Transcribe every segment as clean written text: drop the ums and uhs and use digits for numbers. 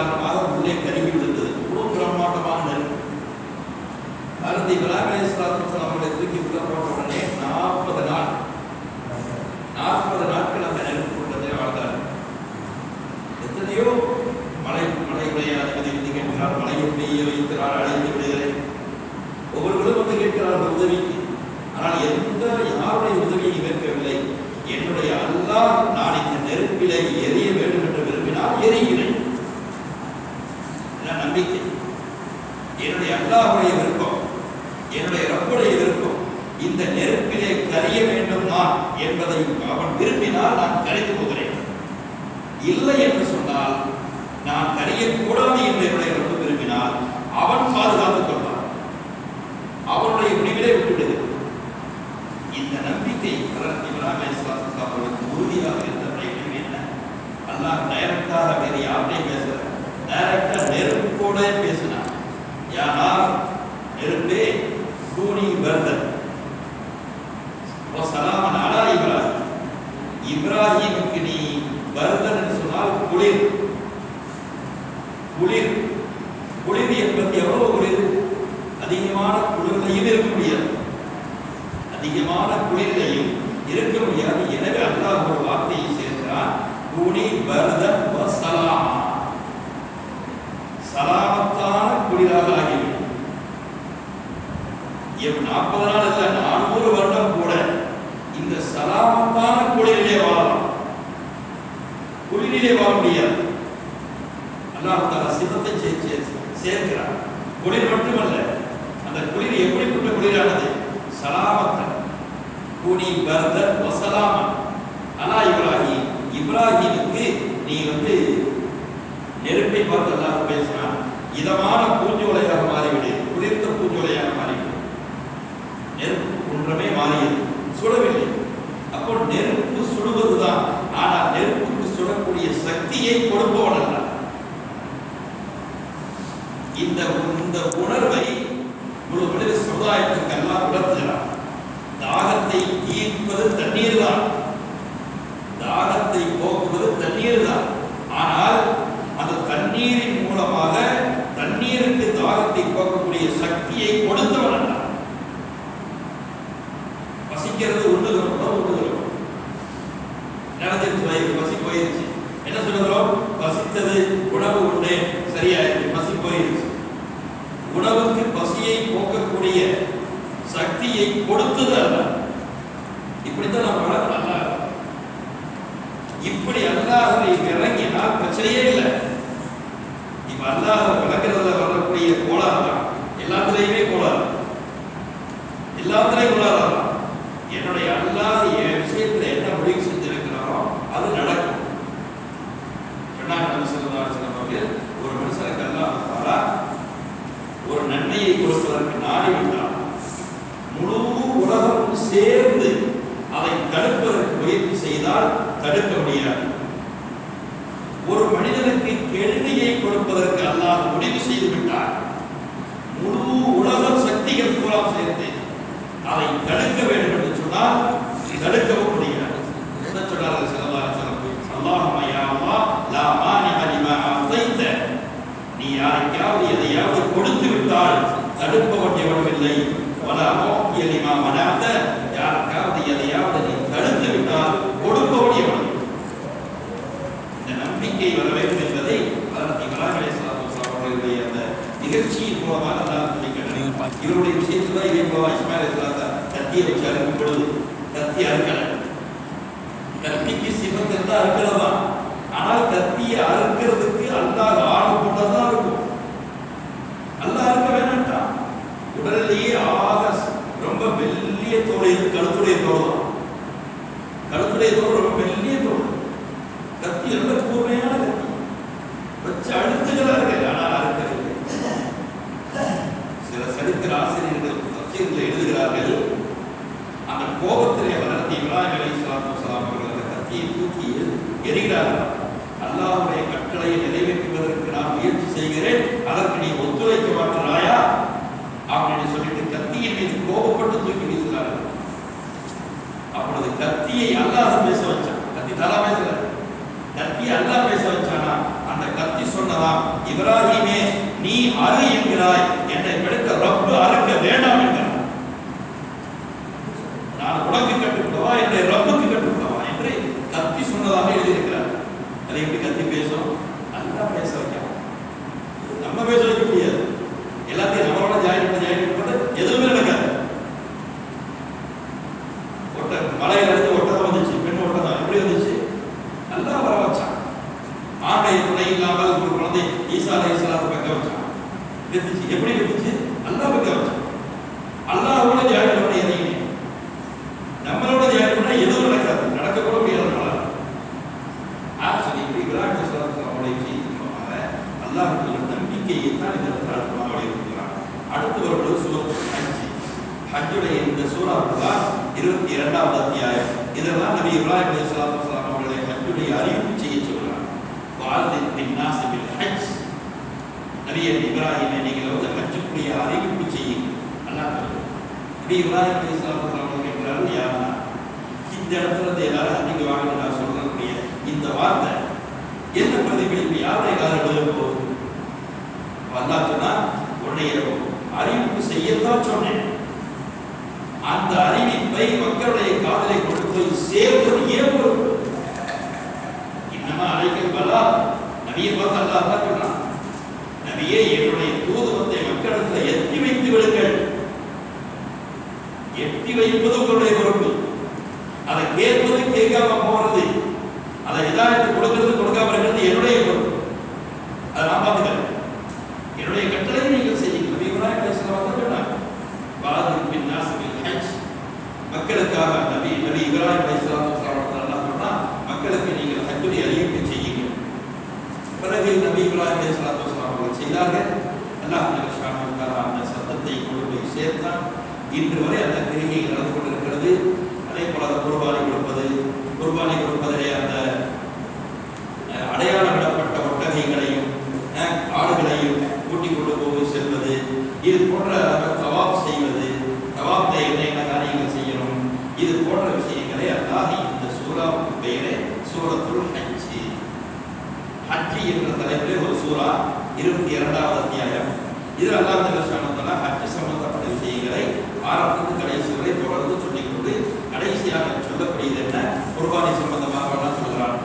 காரணமாக உள்ளே கருவி விழுந்தது. இவ்வளவு பிரம்மாண்டமான நெருப்பு. அதற்கு இப்ராஹிம் அலைஹிஸ்ஸலாத்து அவர்களை தூக்கி உள்ள போட்ட உடனே 40 நாட்கள் அந்த நெருப்பு கூட்டத்தை வாழ்ந்தார். எத்தனையோ மலையுடைய அதிபதி வந்து கேட்கிறார், மலையை பெய்ய வைக்கிறார், அழைத்து விடுகிறேன். ஒவ்வொருவரும் வந்து கேட்கிறார்கள் உதவிக்கு. ஆனால் யாருடைய உதவியை கேட்கவில்லை. என்னுடைய அல்லாஹ் நான் இந்த நெருப்பிலை எரிய வேண்டும் என்று விரும்பினால் எரிகிறேன். நம்பிக்கை. என்னுடைய அல்லாஹ்வுடைய விருப்பம், என்னுடைய ரப்புடைய விருப்பம். இந்த நெருப்பிலே கரிய வேண்டும் நான் என்பதை அவன் விரும்பினால் நான் கரைந்து போகிறேன். இல்லை என்று சொன்னால் நான் கரியக்கூடாது என்று என்னுடைய ரப்பு விரும்பினால் அவன் பாதுகாத்துக் கொள்வான். அவனுடைய முடிவிலே விட்டுவிடுகிறது. இந்த நம்பிக்கை இப்ராஹிம் அலைஹிஸ்ஸலாத்து அவர்களுக்கு உறுதியாக இருந்த பிரயோஜனம் என்ன? அல்லாஹ் டைரக்டாக வேறு யாரையும் பேசல, டைரக்டா நெருப்போட பேசினார். யார் நெருப்பே கூனி பர்தன் வஸலாமன் அலா இப்ராஹிம். இப்ராஹிமுக்கு நீ பர்தன் என்று சொன்னால் குளிர். குளிர் குளிர் என்பது எவ்வளவு குளிர்? அதிகமான குளிர்லையும் இருக்க முடியாது, அதிகமான குளிர்லையும் இருக்க முடியாது. எனவே அல்லாஹ் ஒரு வார்த்தையை சேர்க்கிறான், கூனி பர்தன் வஸலாமா, சலாமத்தான குளிராக ஆகிவிடும். 40 நாள் இல்ல, 400 வருடம் கூட இந்த சலாமத்தான குளிரிலே வாழலாம். குளிரிலே வாழ முடியாது. அல்லாஹ் தஆலா சிவத்தை சேர்க்கிறார். குளிர் மட்டுமல்ல, அந்த குளிர் எப்படிப்பட்ட குளிரானது? சலாமத்தன் கூனி பர்தன் வஸலாமன் அலா இப்ராஹிம். இப்ராஹிமுக்கு நீ நெருப்பை பார்த்து அல்லாஹ் பேசினான், இதமான பூஞ்சோலையாக மாறிவிடு, குளிர்ந்த பூஞ்சோலையாக மாறிவிடு. நெருப்பு ஒன்றமே மாறியது, சுடவில்லை. அப்போ நெருப்பு சுடுவதுதான், ஆனால் நெருப்புக்கு சுடக்கூடிய சக்தியை கொடுப்பவன் அல்ல. இந்த உணர்வை முழு மனித சமுதாயத்திற்கு எல்லாம் உணர்த்துகிறார். தாகத்தை தீர்ப்பது தண்ணீர் தான், தாகத்தை போக்குவது தண்ணீர் தான். ஆனால் அந்த தண்ணீரின் மூலமாக தண்ணீருக்கு தாகத்தை போக்கக்கூடிய சக்தியை கொடுத்தவன் அல்ல. பசிக்கிறது உண்ணுகிறோம், உண்ணுகிறோம், நடந்துருச்சு, பசி போயிருச்சு. என்ன சொல்லுகிறோம்? பசித்தது, உணவு உண்டே, சரியாயிருக்கு, பசி போயிருச்சு. உணவுக்கு பசியை போக்கக்கூடிய சக்தியை கொடுத்தது அல்ல. இப்படித்தான் நம்ம வளர்க்கலாம். இப்படி அல்லாஹ்வை இறங்கினால் பிரச்சனையே இல்லை. இப்ப அல்லாஹ் விளக்குறதுல வரக்கூடிய கோளாறு தான், எல்லாத்துலயுமே கோளாறு, எல்லாத்துலயும் கோளாறு. என்னுடைய அல்லாஹ் என் விஷயத்துல என்ன முடிவு செஞ்சிருக்கிறாரோ அது நடக்கும். ஒரு மனுஷனுக்கு அல்லாஹ் தஆலா ஒரு நன்மையை கொடுப்பதற்கு நாடிவிட்டால் முழு உலகம் சேர்ந்து அதை தடுப்பதற்கு முயற்சி செய்தால் தடுக்க முடியாது. ஒரு மனிதனுக்கு கெடுதியை கொடுப்பதற்கு அல்லாஹ் முடிவு செய்து விட்டார், முழு உலகம் சக்திகள் பூரா சேர்ந்து அதை தடுக்க வேண்டும் என்று சொன்னால் தடுக்கவும் முடியாது. என்ன சொன்னார்கள் ஸல்லல்லாஹு அலைஹி வஸல்லம்? அல்லாஹும்ம யா அல்லாஹ் லா மானிஅ லிமா அதைத. நீ யாருக்காவது எதையாவது கொடுத்து விட்டால் தடுப்பவன் எவனும் இல்லை. வலா முஅத்திய லிமா மனஅத. யாருக்காவது எதையாவது நீ தடுத்து விட்டால் கொடுப்பவன் எவனும். இந்த நம்பிக்கை வர வேண்டும் என்பதை அதற்கு இப்ராஹிம் அலைஹிஸ்ஸலாத்து அவர்களுடைய அந்த நிகழ்ச்சியின் மூலமாக அல்லாஹ் சொல்லிக்கிறார். இவருடைய விஷயத்துல இஸ்மாயில் அலைஹிஸ்ஸலாத்து கத்தியை வச்சு அறுக்கும் பொழுது கத்தி அறுக்கல. கத்திக்கு சிவத்தை தான் அறுக்கிறதா, ஆனால் கத்தியை அறுக்கிறதுக்கு அல்லாஹ் ஆணை போட்டதான் இருக்கும். அல்லாஹ் அறுக்க வேணாம்டா. உடலிலேயே ஆக ரொம்ப மெல்லிய தோல் இது கழுத்துடைய தோல் தான். கழுத்துடைய தோல் ரொம்ப மெல்லிய தோல். கத்தி ரொம்ப கூர்மையான கத்தி வச்சு அழுத்துகிறார்கள், ஆனால் அறுக்கவில்லை. சில சரித்திர ஆசிரியர்கள் தஃசீரில் எழுதுகிறார்கள், அந்த கோபத்திலே வளர்ந்த இப்ராஹிம் அலைஹிஸ்ஸலாத்து வஸலாம் அவர்கள் அந்த கத்தியை தூக்கி எறிகிறார்கள். அல்லாஹ்வுடைய கட்டளையை நிறைவேற்றுவதற்கு நான் முயற்சி செய்கிறேன், அதற்கு நீ ஒத்துழைக்க மாட்டாயா அப்படின்னு சொல்லிட்டு கத்தியின் மீது கோபப்பட்டு தூக்கி வீசுகிறார்கள். அப்பொழுது கத்தியை அல்லாஹ் பேச வச்சான். கத்தி தாரா பேசல, கத்தியை அல்லாஹ் பேச வச்சானா அந்த அந்த கத்தி சொன்னதா, இப்ராஹிமே நீ அறு என்கிறாய், என்னை பெருக்க ரப்பு அறுக்க வேண்டாம் என்கிறார். நான் உனக்கு கட்டுப்படவா, என்னுடைய ரப்புக்கு கட்டுப்படவா என்று கத்தி சொன்னதாக எழுதியிருக்கிறார். அதை எப்படி கத்தி பேசும்? அல்லாஹ் பேச வைக்கலாம், நம்ம பேச வைக்க முடியாது. எல்லாத்தையும் நம்மளோட ஜாயின் பண்ண எதுவுமே நடக்காது. மலையில இருந்து ஒட்டகம் வந்துச்சு, பெண் ஒட்டகம் எப்படி வந்துச்சு? அல்லாஹ் வர வச்சான். ஆண்டை துணை இல்லாமல் ஒரு குழந்தை ஈசா அலைஹிஸ்ஸலாம் பெக்க வச்சான். வெத்துச்சு. எப்படி வெத்துச்சு? அல்லாஹ் பெக்க வச்சான். அல்லாஹ்வோட ஜாயின் பண்ண எதையுமே நம்மளோட ஜாயின் பண்ண எதுவும் நடக்காது, நடக்க கூட முடியாதனால இப்படி இப்ராஹிம் அலைஹிஸ்ஸலாமுடைய செய்தியாக அல்லாஹ் நம்பிக்கையை தான் இந்த இடத்துல இருக்கிறார். அடுத்து வருவது சூரத்துல் ஹஜ். ஹஜ்ஜுடைய இந்த சூறாவில் தான் 22வது அத்தியாயம். இதெல்லாம் நபி இப்ராஹிம் அலைஹிஸ்ஸலாம் அவர்களை ஹஜ்ஜுடைய அறிவிப்பு செய்ய சொல்றார். வால்தின் பின்னாஸ் பில் ஹஜ், நபியே இப்ராஹிமை நீங்கள் வந்து ஹஜ்ஜுடைய அறிவிப்பு செய்யுங்கள். அல்லாஹ் நபி இப்ராஹிம் அலைஹிஸ்ஸலாம் அவர்கள் கேட்கிறார்கள், யா அல்லாஹ், இந்த இடத்துல இருந்து எல்லாரும் ஹஜ்ஜுக்கு வாங்க நான் சொல்லக்கூடிய இந்த வார்த்தை என்ன பிரதிபலிப்பு, யாருடைய காலம் எழுத போகுது? அல்லாஹ் சொன்னா, உன்னுடைய அறிவிப்பு செய்யத்தான் சொன்னேன், அந்த அறிவிப்பை மக்களுடைய காதலை கொண்டு போய் சேர்ப்பது ஏன் பொறுப்பு? இன்னமா அழைக்கல் பலா, நபியை பார்த்து அல்லாஹ் தான் சொன்னான், நபியே என்னுடைய தூதுவத்தை மக்களிடத்தில் எத்தி வைத்து விடுங்கள். எத்தி வைப்பது உங்களுடைய பொறுப்பு, அதை கேட்பது கேட்காம போறது, அதை ஹிதாயத்தை கொடுக்கிறது கொடுக்காம இருக்கிறது என்னுடைய பொறுப்பு. அதை நான் பார்த்துக்கிறேன். என்னுடைய கட்டளை நீங்கள் செய்யுங்கள். நபி இப்ராஹிம் அலைஹிஸ்ஸலாம் தான் சொன்னாங்க, வால்தின் பின்னாஸ் பில் ஹஜ், மக்களுக்காக நபி இப்ராஹிம் அலைஹிஸ்ஸலாம் அல்லாஹ் சொன்னா, மக்களுக்கு நீங்கள் ஹஜ்ஜுடைய அறிவிப்பை செய்யுங்கள். பிறகு நபி இப்ராஹிம் அலைஹிஸ்ஸலாம் அவர்கள் செய்தார்கள். அல்லாஹ் சுப்ஹானஹு வ தஆலா அந்த சத்தத்தை கொண்டு போய் சேர்த்தான். இன்று வரை அந்த கிரியை நடந்து கொண்டிருக்கிறது. அதே போல குர்பானி கொடுப்பதிலே அந்த அடையாளமிடப்பட்ட ஒட்டகைகளையும் ஆடுகளையும் கூட்டிக் கொண்டு போய் செல்வது, இது போன்ற தவாப் செய்வது, தவாப்ல என்ன காரியங்கள் செய்யணும், இது போன்ற விஷயங்களை அல்லாஹ் இந்த சூறாவுக்கு பெயரே சூரத்துல் ஹஜ். ஹஜ் என்ற தலைப்பிலே ஒரு சூறா, 22வது அத்தியாயம். இதில் அல்லாஹ் சுப்ஹானஹு வ தஆலா ஹஜ் சம்பந்தப்பட்ட விஷயங்களை ஆரம்பத்து கடைசி வரை தொடர்ந்து சொல்லிக்கொண்டு கடைசியாக சொல்லக்கூடியது என்ன, குர்பானி சம்பந்தமாக எல்லாம் சொல்கிறான்.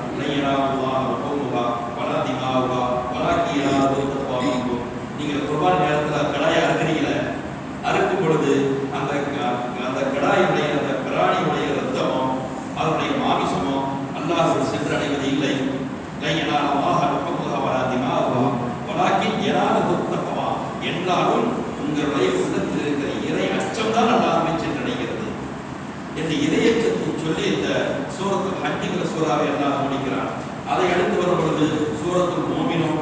நீங்கள் குர்பானி நேரத்தில் கடாயை அறுக்கிறீங்கள, அறுக்கும் பொழுது அந்த கடாயுடைய அந்த பிராணியுடைய ரத்தமோ அதனுடைய மாமிசமோ அல்லாஹ் சென்றடைவது இல்லை. என்றாலும் உங்களுடைய உள்ளத்தில் இருக்கிற இறை அச்சம்தான் அல்லாஹ்வை சென்றடைகிறது என்று இறையச்சத்தை சொல்லி இந்த சூரத்துல் ஹஜ்ங்கிற சூறாவை அல்லாஹ் முடிக்கிறான். அதை அடுத்து வரும் பொழுது சூரத்துல் மூமினூன்,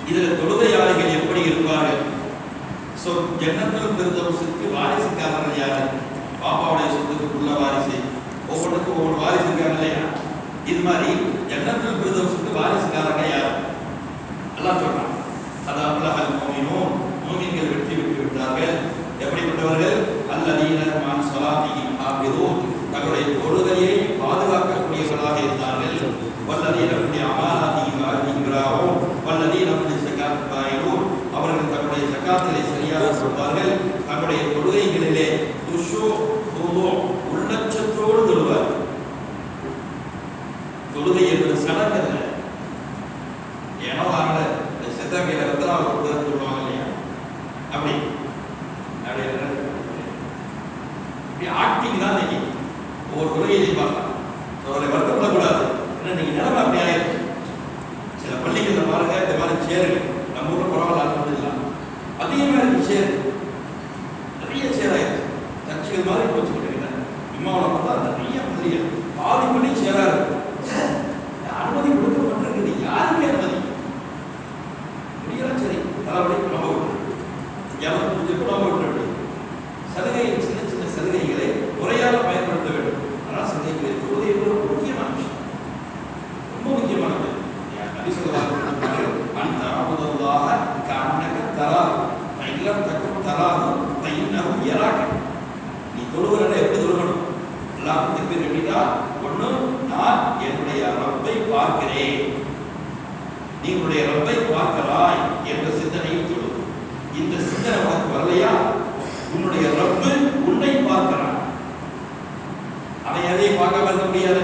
இதில் தொழுகையாளிகள் எப்படி இருப்பார்கள்? ஜன்னத்துல் ஃபிர்தௌஸுக்கு வாரிசுக்காரர்கள் யாரு? பாப்பாவுடைய சொத்துக்கு உள்ள வாரிசு, ஒவ்வொன்றுக்கும் ஒவ்வொரு வாரிசு இருக்காங்க இல்லையா? இது மாதிரி ஜன்னத்துல் ஃபிர்தௌஸுக்கு வாரிசுக்காரங்க யாரு? அல்லாஹ் சொல்றான், அதாவது மூமின்கள் வெற்றி பெற்று விட்டார்கள். எப்படிப்பட்டவர்கள்? அல்லதீன மான் ஸலாத்திஹிம் ஹாஃபிதூன், தங்களுடைய தொழுகையை பாதுகாக்கக்கூடியவர்களாக இருந்தார்கள். வல்லதீன ஃபி அமானாத்திஹிம் ராஇஊன், வல்லதீன ஃபி ஸகாத் ஃபாயிலூன், அவர்கள் தங்களுடைய ஸகாத்திலே சரியாக கொடுப்பார்கள். தங்களுடைய தொழுகைகளிலே உள்ளச்சத்தோடு தொழுவார். தொழுகை என்பது சடங்கல்ல, ஏனோ அவங்கள செத்தகையில ரத்தனாவை கொடுத்ததுன்னு சொல்லுவாங்க இல்லையா? அப்படி ஆக்டிங் தான் நீங்க ஒவ்வொரு தொழுகையிலையும் பார்க்கலாம். அவரை வருத்தப்படக்கூடாது. ஏன்னா நீங்க நிலைமை அப்படி ஆயிடுச்சு. சில பள்ளிகள் பாருங்க, இந்த மாதிரி சேர்கள் நம்ம ஊர்ல பரவாயில்ல இல்லலாம், அதிகமாக இருக்கு சேர், நிறைய சேர் ஆயிடுச்சு. சர்ச்சைகள் மாதிரி போச்சுக்கிட்டு இம்மாவோட பார்த்தா நிறைய பள்ளிகள் பாதி பண்ணி சேரா இருக்கு. அனுமதி கொடுக்கப்பட்டிருக்குது, யாருமே அனுமதி முடியலாம். சரி, தலைவலி நம்ப விட்டு யாரும் புரிஞ்சுட்டு நம்ப விட்டு சலுகை, சின்ன சின்ன சலுகைகளை முறையாக பயன்படுத்த வேண்டும். ஆனால் சலுகைகளை தொழுகை ஒரு முக்கியமான விஷயம், ரொம்ப முக்கியமானது. நபி ஸல்லல்லாஹு அலைஹி வஸல்லம் அந்த அபுதுல்லாஹ கஅன்னக தராஹு ஃபஇல்லம் தகுன் தராஹு ஃபஇன்னஹு யராக, நீ தொழுகிறத எப்படி தொழுகணும்? அல்லாஹ் திருப்பி கேட்டா, ஒன்று நான் என்னுடைய ரப்பை பார்க்கிறேன், நீ உன்னுடைய ரப்பை பார்க்கிறாய் என்ற சிந்தனையும் சொல்லுது. இந்த சிந்தனை உனக்கு வரலையா? உன்னுடைய ரப்பு உன்னை பார்க்கிறான். அவன் எதையும் பார்க்காம இருக்க முடியாது.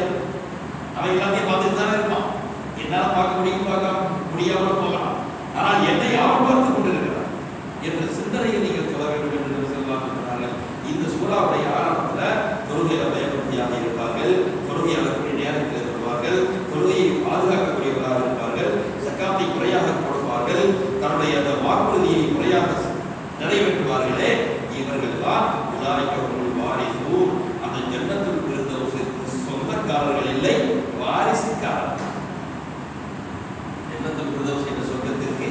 அவன் எல்லாத்தையும் பார்த்துட்டு தானே இருப்பான். என்னால பார்க்க முடியும், பார்க்க முடியாமல் போகலாம். ஆனால் என்னை அவன் பார்த்துக் கொண்டிருக்கிறான் என்ற சிந்தனையை நீங்கள் சொல்ல வேண்டும் என்று சொன்னார்கள். இந்த சூறாவுடைய ஆரம்பத்தில் தொழுகையில பயபக்தியாக இருப்பார்கள், தொழுகை அளக்கூடிய நேரத்தில் இருப்பார்கள், தொழுகையை பாதுகாக்கக்கூடியவர்களாக இருப்பார்கள், சக்காத்தை முறையாக கொடுப்பார்கள், தன்னுடைய அந்த வாக்குறுதியை முறையாக நிறைவேற்றுவார்களே, இவர்கள் தான் உலாய்க்கவர்கள் வாரிசூர். அந்த ஜன்னத்துல் ஃபிர்தௌஸிற்கு சொந்தக்காரர்கள் இல்லை, வாரிசுக்காரர்கள். ஜன்னத்துல் ஃபிர்தௌஸ் என்ற சொர்க்கத்திற்கு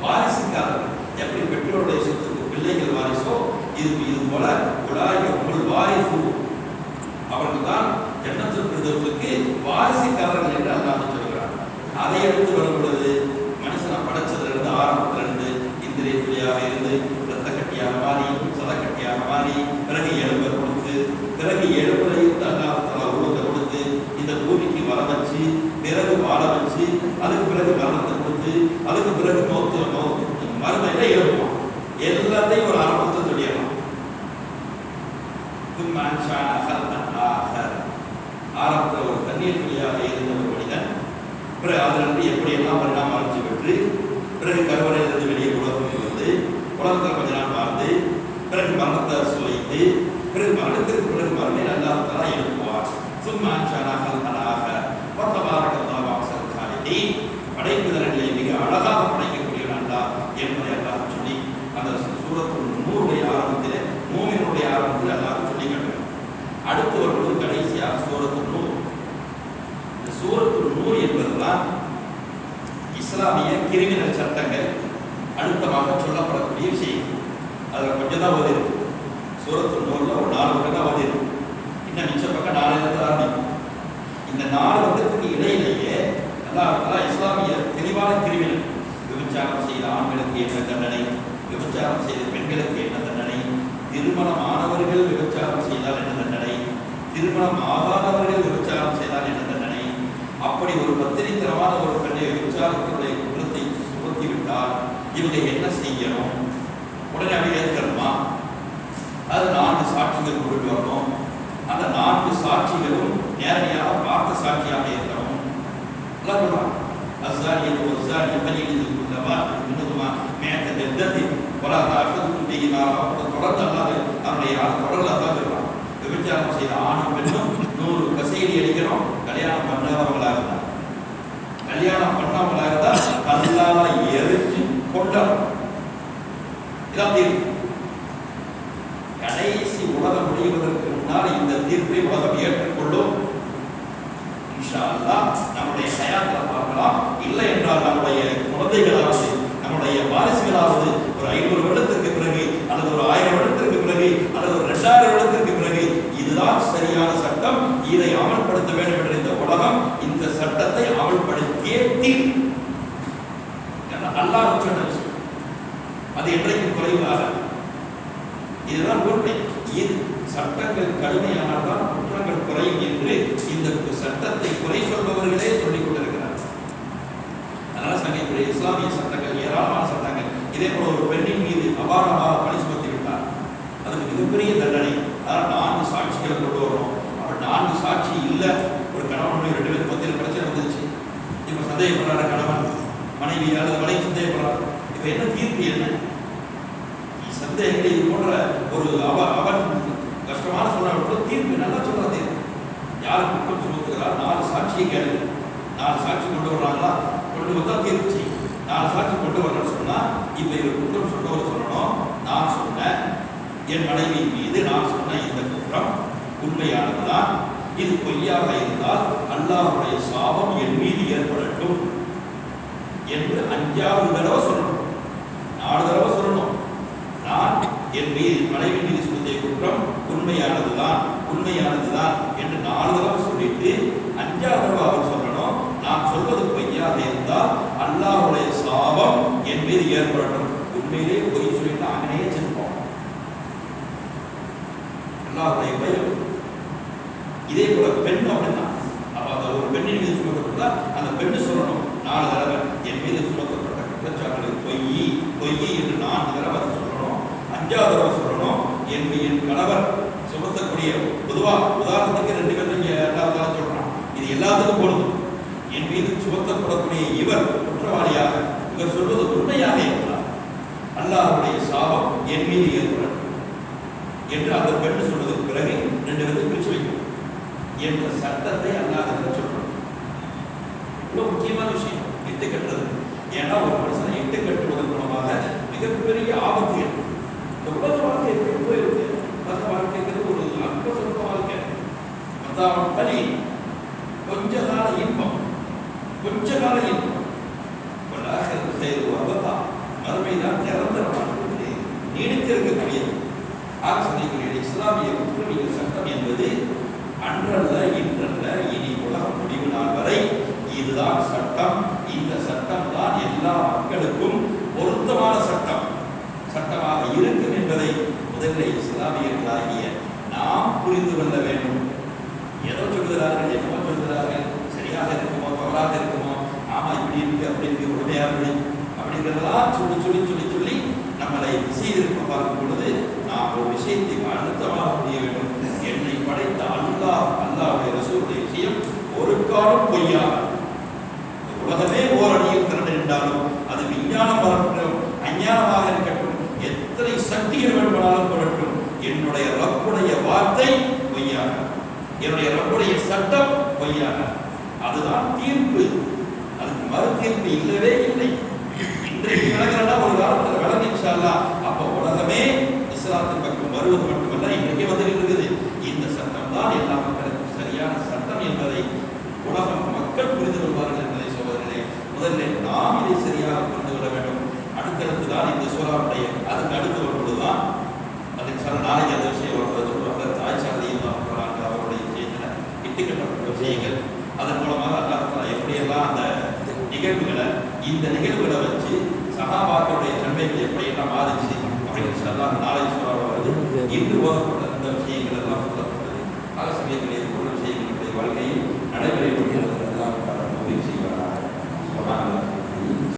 வாரிசுக்காரர்கள். எப்படி பெற்றோருடைய சொத்துக்கு பிள்ளைகள் வாரிசோ, இது போல உலாய்க்கவர்கள் வாரிசூர். அவர்கள் தான் ஜன்னத்துல் ஃபிர்தௌஸுக்கு வாரிசுக்காரர்கள் என்று அல்லாஹ் சொல்கிறார். அதை எடுத்து வரும் பொழுது மனுஷனை படைச்சதிலிருந்து ஆரம்பத்திலிருந்து இந்திரிய துளியாக இருந்து இரத்த கட்டியாக மாறி சதக்கட்டியாக மாறி பிறகு எலும்பை கொடுத்து பிறகு எலும்புல இருந்து அல்லாஹ் உலகத்தை கொடுத்து இந்த பூமிக்கு வர வச்சு பிறகு வாழ வச்சு அதுக்கு பிறகு மரணத்தை கொடுத்து அதுக்கு பிறகு மருந்தையில எழுப்புவான். எல்லாத்தையும் ஒரு ஆரம்பத்தை சொல்லிடலாம். ஆரம்பத்தில் ஒரு தண்ணீர் துளியாக இருந்த ஒரு மனிதன் பிறகு அதிலிருந்து எப்படியெல்லாம் பரிணாமம் வளர்ச்சி பெற்று பிறகு கருவறையிலிருந்து வெளியே உலகத்துக்கு வந்து உலகத்தில் கொஞ்ச நாள் வாழ்ந்து பிறகு மரணத்தை சுவைத்து பிறகு மரணத்திற்கு பிறகு மறுமையில் அல்லாஹ் எழுப்புவார். படைப்பிதர்களை மிக அழகாக படைக்கக்கூடிய அல்லாஹ் என்பதை அல்லாஹ் சொல்லி அந்த சூரத்துல் நூறுடைய ஆரம்பத்தில் மூமினுடைய ஆரம்பத்தில் அல்லாஹ் சொல்லி காட்டுகிறார். அடுத்து வருவது கடைசியாக சூரத்துல் நூர். இந்த சூரத்துல் நூர் என்பதுதான் இஸ்லாமிய கிரிமினல் சட்டங்கள் அழுத்தமாக சொல்லப்படக்கூடிய விஷயம். அதில் கொஞ்சம் தான் வருது. சூரத்துல் நூரில் ஒரு 4 பக்கம் தான் வருது. இன்னும் மிச்ச பக்கம் 4 இடத்துல ஆரம்பிக்கும். இந்த 4 வருடத்துக்கு இடையிலேயே அல்லாஹ் இஸ்லாமிய தெளிவான கிரிமினல், விபச்சாரம் செய்த ஆண்களுக்கு என்ன தண்டனை, விபச்சாரம் செய்த பெண்களுக்கு என்ன தண்டனை, திருமணம் ஆனவர்கள் விபச்சாரம் செய்தால் என்ன தண்டனை, திருமணம் ஆகாதவர்கள் விபச்சாரம் செய்தால் என்ன தண்டனை, அப்படி ஒரு பத்திரித்தனமான ஒரு பெண்ணை விபச்சாரத்தினுடைய குற்றத்தை சுமத்திவிட்டால் இவங்க என்ன செய்யணும், உடனே அப்படி ஏற்கணுமா, அது 4 சாட்சிகள் கொண்டு வரணும். அந்த 4 சாட்சிகளும் நேரடியாக பார்த்த சாட்சியாக இருக்கணும். விபச்சாரம் செய்த ஆணும் பெண்ணும் 100 கசையடி அடிக்கணும். கல்யாணம் பண்ணவர்களாக இருந்தால், கல்யாணம் பண்ணவர்களாக இருந்தால் கல்லால எரிச்சு கொண்டணும். இதான் தீர்ப்பு. கடைசி உலகம் முடிவதற்கு முன்னால் இந்த தீர்ப்பை உலகம் ஏற்றுக்கொள்ளும். இன்ஷா அல்லாஹ் நம்முடைய ஹயாத்தில் பார்க்கலாம். இல்லை என்றால் நம்முடைய குழந்தைகளாவது நம்முடைய வாரிசுகளாவது ஒரு 500 வருடத்திற்கு பிறகு அல்லது ஒரு 1000 வருடத்திற்கு பிறகு அல்லது ஒரு 2000 வருடத்திற்கு பிறகு இதுதான் சரியான சட்டம், இதை அமல்படுத்த வேண்டும் என்ற இந்த உலகம் இந்த சட்டத்தை அமல்படுத்தியே தீர்வு. அல்லாஹ் சொன்ன விஷயம் அது என்றைக்கும் குறைவாக. இதுதான் உண்மை. இது சட்டங்கள் கடுமையானதான் குற்றங்கள் குறையும் என்று இந்த சட்டத்தை குறை சொல்பவர்களே சொல்லிக் கொண்டிருக்கிறார். அதனால சங்கத்துடைய இஸ்லாமிய சட்டங்கள் ஏராளமான சட்டங்கள். இதே போல ஒரு பெண்ணின் மீது அபாரமாக பழி சுமத்தி விட்டார், அதுக்கு மிகப்பெரிய தண்டனை. அதனால் 4 சாட்சிகளை கொண்டு வரணும். அப்ப 4 சாட்சி இல்லை, ஒரு கணவன் 2 பேருக்கு மத்தியில் பிரச்சனை வந்துருச்சு. இப்ப சந்தேகப்படுறாரு கணவன் மனைவி அல்லது மனைவி சந்தேகப்படுறாரு. இப்ப என்ன தீர்ப்பு? என்ன சந்தேகங்கள் இது போன்ற ஒரு அவன் கஷ்டமான சொல்ற தீர்ப்பு நல்லா சொல்ற தீர்ப்பு. யார் குற்றம் சுமத்துகிறார்? 4 சாட்சியை கேளு. 4 சாட்சி கொண்டு வர்றாங்களா? கொண்டு வந்தா தீர்ப்பு செய்யும். 4 சாட்சி கொண்டு வரணும்னு சொன்னா இப்ப இவர் குற்றம் சொல்றவர் சொல்லணும், நான் சொன்னேன் என் மனைவி மீது நான் சொன்ன இந்த குற்றம் உண்மையானதுதான், இது பொய்யாக இருந்தால் அல்லாஹ்வுடைய சாபம் என் மீது ஏற்படட்டும் என்று 5வது தடவை சொல்லணும். 4 தடவை சொல்லணும். நான் என் மீது மனைவி மீது சுமத்திய குற்றம் உண்மையானதுதான் என்று 4 தடவை சொல்லிட்டு 5வது தடவை அவர் சொல்லணும், நான் சொல்வது பொய்யாக இருந்தால் அல்லாஹ்வுடைய சாபம் என் மீது ஏற்படட்டும். உண்மையிலே பொய் சொல்லிட்டு அங்கனையே செல்வோம். அல்லாஹ்வுடைய பயம். இதே போல பெண் அப்படின்னா அப்ப அந்த ஒரு பெண்ணின் மீது சுமத்தப்பட்டா அந்த பெண்ணு சொல்லணும், 4 தடவை என் மீது சுமத்தப்பட்ட குற்றச்சாட்டுகள் பொய் என்று 4 தடவை அதை சொல்லணும். 5வது தடவை சொல்லணும் என் கணவர் சுமத்தக்கூடிய உதாரணத்துக்கு 2 பேரும் இங்கே 2வது தடவை சொல்றான். இது எல்லாத்துக்கும் பொருந்தும். என் மீது சுமத்தப்படக்கூடிய இவர் குற்றவாளியாக இவர் சொல்வது உண்மையாக இருக்கிறார், அல்லாஹ்வுடைய சாபம் என் மீது ஏற்படும் என்று அந்த பெண் சொன்னதுக்கு பிறகு 2 பேரும் பிரிச்சு வைக்கணும் என்ற சட்டத்தை அல்லாஹ் சொல்றோம். இவ்வளவு முக்கியமான விஷயம் இட்டு கட்டுறது. ஏன்னா ஒரு மனுஷனை இட்டு கட்டுவதன் மூலமாக மிகப்பெரிய ஆபத்து ஏற்படும். இந்த உலக வாழ்க்கை எப்படி போயிருக்கு? உலக வாழ்க்கைங்கிறது ஒரு அற்ப சொந்த வாழ்க்கை. அதான் பலி, கொஞ்ச கால இன்பம், கொஞ்ச கால இன்பம். மறுமைதான் நிரந்தரமானது, நீடித்திருக்கக்கூடியது. இஸ்லாமிய குற்றவியல் சட்டம் என்பது அன்றல்ல, இன்றல்ல, இனி உலகம் முடிவு நாள் வரை இதுதான் சட்டம். இந்த சட்டம் தான் எல்லா மக்களுக்கும் பொருத்தமான சட்டமாக இருக்கும் என்பதை முதலில் இஸ்லாமியர்களாகிய நாம் புரிந்து கொள்ள வேண்டும். ஏதோ சொல்கிறார்கள், என்னமோ சொல்கிறார்கள், சரியாக இருக்குமோ தவறாக இருக்குமோ, ஆமா இப்படி இருக்கு அப்படி இருக்கு உடமையாக அப்படிங்கிறதெல்லாம் சொல்லி நம்மளை திசையிருக்க பார்க்கும் பொழுது நாம் ஒரு விஷயத்தை அழுத்தமாக புரிய வேண்டும். என்னை படைத்த அல்லாஹ்வுடைய ரசூலுடைய விஷயம் ஒரு காலம் பொய்யாக. உலகமே ஓரணியில் திரண்டு நின்றாலும் அது விஞ்ஞானம் வரட்டும், அஞ்ஞானமாக இருக்கட்டும், எத்தனை சக்திகள் வேண்டுமானாலும் கொள்ளட்டும், என்னுடைய ரப்புடைய வார்த்தை பொய்யாக, என்னுடைய ரப்புடைய சட்டம் பொய்யாக. அதுதான் தீர்ப்பு. அதுக்கு மறு தீர்ப்பு இல்லவே இல்லை. இன்றைக்கு விளங்குறதா ஒரு காலத்தில் விளங்கி இன்ஷா அல்லாஹ். அப்போ உலகமே இஸ்லாத்தின் பக்கம் வருவது மட்டுமல்ல, இன்றைக்கு வந்துட்டு இருக்குது. இந்த சட்டம் தான் எல்லா மக்களுக்கும் சரியான சட்டம் என்பதை உலகம் மக்கள் புரிந்து கொள்வார்கள் என்பதை சகோதரர்களே, முதலில் நாம் இதை சரியாக புரிந்து கொள்ள வேண்டும். அடுத்தடுத்து தான் இந்த சூறாவுடைய அதுக்கு அடுத்து வரும்பொழுதுதான் அதுக்கு சில நாளைக்கு அந்த விஷயம் வருவது சொல்லுவாங்க. தாய்ச்சாலையும் அவருடைய விஷயத்தில் இட்டுக்கட்டப்பட்ட விஷயங்கள் அதன் மூலமாக அல்லாஹ் எப்படியெல்லாம் அந்த நிகழ்வுகளை இந்த நிகழ்வுகளை வச்சு சஹாபாக்களுடைய தன்மைகள் எப்படியெல்லாம் மாறிச்சு அப்படின்னு சொல்லலாம். நாளை சூறாவில் வருது. இன்று ஓதப்பட்ட இந்த விஷயங்கள் எல்லாம் சொல்லப்பட்டது. ஆக சமயத்திலே பொருள் விஷயங்களுடைய வாழ்க்கையில் நடைமுறை செய்வார்கள்.